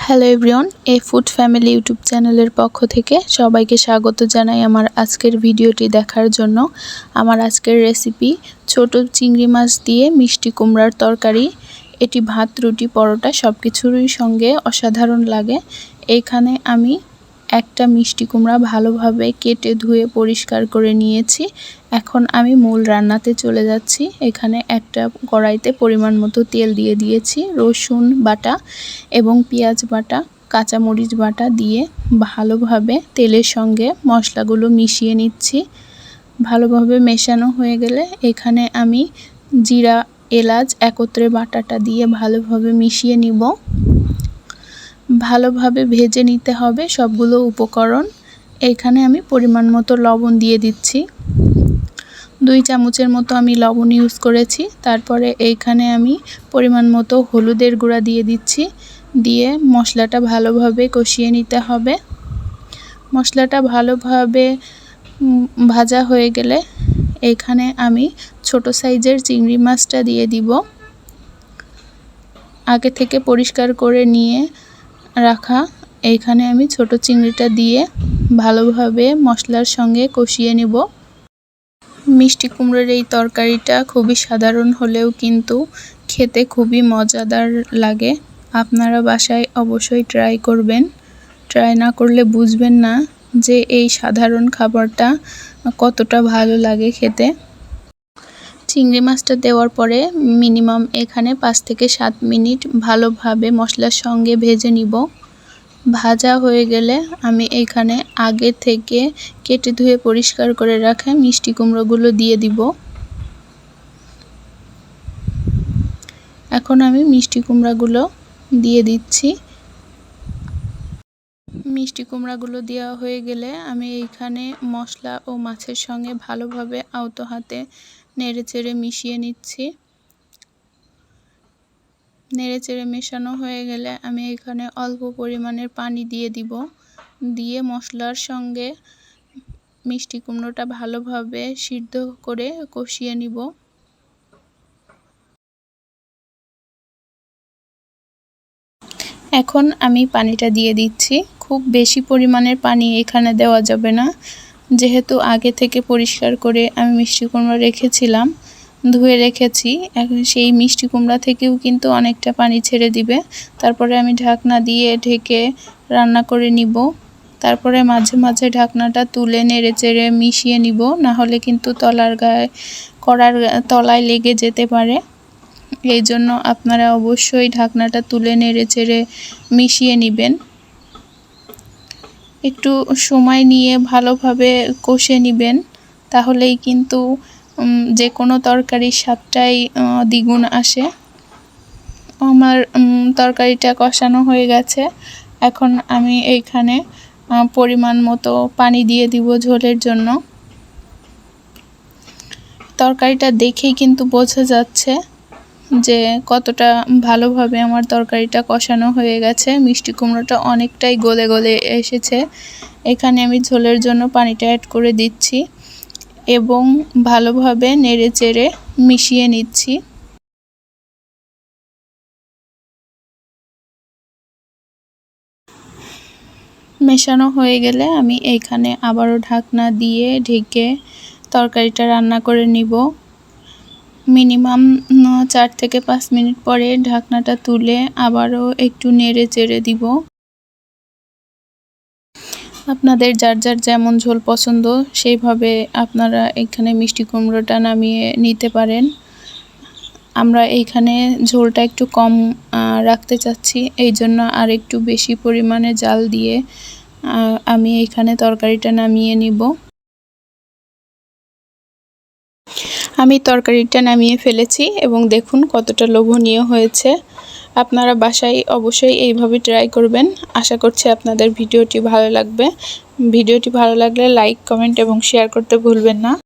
Hello everyone, এ food family YouTube চ্যানেলের পক্ষ থেকে সবাইকে স্বাগত জানাই আমার আজকের ভিডিওটি দেখার জন্য। আমার আজকের রেসিপি ছোট চিংড়ি মাছ দিয়ে মিষ্টি কুমড়ার তরকারি। এটি ভাত, রুটি, পরোটা সব কিছুরই সঙ্গে অসাধারণ লাগে। এইখানে আমি একটা মিষ্টি কুমড়া ভালোভাবে কেটে ধুয়ে পরিষ্কার করে নিয়েছি। এখন আমি মূল রান্নাতে চলে যাচ্ছি। এখানে একটা কড়াইতে পরিমাণ মতো তেল দিয়ে দিয়েছি। রসুন বাটা এবং পেঁয়াজ বাটা, কাঁচামরিচ বাটা দিয়ে ভালোভাবে তেলের সঙ্গে মশলাগুলো মিশিয়ে নিচ্ছি। ভালোভাবে মেশানো হয়ে গেলে এখানে আমি জিরা, এলাচ একত্রে বাটাটা দিয়ে ভালোভাবে মিশিয়ে নিব। ভালোভাবে ভেজে নিতে হবে সবগুলো উপকরণ। এখানে আমি পরিমাণ মতো লবণ দিয়ে দিচ্ছি। 2 চামচের মতো আমি লবণ ইউজ করেছি। তারপরে এইখানে আমি পরিমাণ মতো হলুদের গুঁড়া দিয়ে দিচ্ছি। দিয়ে মশলাটা ভালোভাবে কষিয়ে নিতে হবে। মশলাটা ভালোভাবে ভাজা হয়ে গেলে এখানে আমি ছোট সাইজের চিংড়ি মাছটা দিয়ে দিব। আগে থেকে পরিষ্কার করে নিয়ে রাখা এইখানে আমি ছোট চিংড়িটা দিয়ে ভালোভাবে মশলার সঙ্গে কষিয়ে নেব। মিষ্টি কুমড়োর এই তরকারিটা খুবই সাধারণ হলেও কিন্তু খেতে খুবই মজাদার লাগে। আপনারা বাসায় অবশ্যই ট্রাই করবেন। ট্রাই না করলে বুঝবেন না যে এই সাধারণ খাবারটা কতটা ভালো লাগে খেতে। চিংড়ি মাছটা দেওয়ার পরে মিনিমাম এখানে 5 থেকে 7 মিনিট ভালোভাবে মশলার সঙ্গে ভেজে নিব। ভাজা হয়ে গেলে আমি এখানে আগে থেকে কেটে ধুয়ে পরিষ্কার করে রাখা মিষ্টি কুমড়োগুলো দিয়ে দিব। এখন আমি মিষ্টি কুমড়াগুলো দিয়ে দিচ্ছি। মিষ্টি কুমড়াগুলো দেওয়া হয়ে গেলে আমি এইখানে মশলা ও মাছের সঙ্গে ভালোভাবে আলতো হাতে নেড়েচেড়ে মিশিয়ে নিচ্ছি। নেড়েচেড়ে মেশানো হয়ে গেলে আমি এখানে অল্প পরিমাণের পানি দিয়ে দিব। দিয়ে মশলার সঙ্গে মিষ্টি কুমড়োটা ভালোভাবে সিদ্ধ করে কষিয়ে নিব। এখন আমি পানিটা দিয়ে দিচ্ছি। খুব বেশি পরিমাণের পানি এখানে দেওয়া যাবে না, যেহেতু আগে থেকে পরিষ্কার করে আমি মিষ্টি কুমড়া রেখেছিলাম, ধুয়ে রেখেছি। এখন সেই মিষ্টি কুমড়া থেকেও কিন্তু অনেকটা পানি ছেড়ে দিবে। তারপরে আমি ঢাকনা দিয়ে ঢেকে রান্না করে নিব। তারপরে মাঝে মাঝে ঢাকনাটা তুলে নেড়েচেড়ে মিশিয়ে নিব, না হলে কিন্তু কড়ার তলায় লেগে যেতে পারে। এই জন্য আপনারা অবশ্যই ঢাকনাটা তুলে নেড়েচেড়ে মিশিয়ে নেবেন। একটু সময় নিয়ে ভালোভাবে কষে নেবেন, তাহলেই কিন্তু যে কোনো তরকারির স্বাদটাই দ্বিগুণ আসে। আমার তরকারিটা কষানো হয়ে গেছে। এখন আমি এইখানে পরিমাণ মতো পানি দিয়ে দিব ঝোলের জন্য। তরকারিটা দেখেই কিন্তু বোঝা যাচ্ছে যে কতটা ভালোভাবে আমার তরকারিটা কষানো হয়ে গেছে। মিষ্টি কুমড়োটা অনেকটাই গলে গলে এসেছে। এখানে আমি ঝোলের জন্য পানিটা অ্যাড করে দিচ্ছি এবং ভালোভাবে নেড়েচেড়ে মিশিয়ে নিচ্ছি। মেশানো হয়ে গেলে আমি এইখানে আবারও ঢাকনা দিয়ে ঢেকে তরকারিটা রান্না করে নিব। মিনিমাম 4 থেকে 5 মিনিট পরে ঢাকনাটা তুলে আবারও একটু নেড়ে চেড়ে দিব। আপনাদের যার যার যেমন ঝোল পছন্দ সেইভাবে আপনারা এখানে মিষ্টি কুমড়োটা নামিয়ে নিতে পারেন। আমরা এইখানে ঝোলটা একটু কম রাখতে চাচ্ছি, এই জন্য আর একটু বেশি পরিমাণে জাল দিয়ে আমি এইখানে তরকারিটা নামিয়ে নিব। আমি তরকারিটা নামিয়ে ফেলেছি এবং দেখুন কতটা লোভনীয় হয়েছে। আপনারা বাসায় অবশ্যই এইভাবে ট্রাই করবেন। আশা করছি আপনাদের ভিডিওটি ভালো লাগবে। ভিডিওটি ভালো লাগলে লাইক, কমেন্ট এবং শেয়ার করতে ভুলবেন না।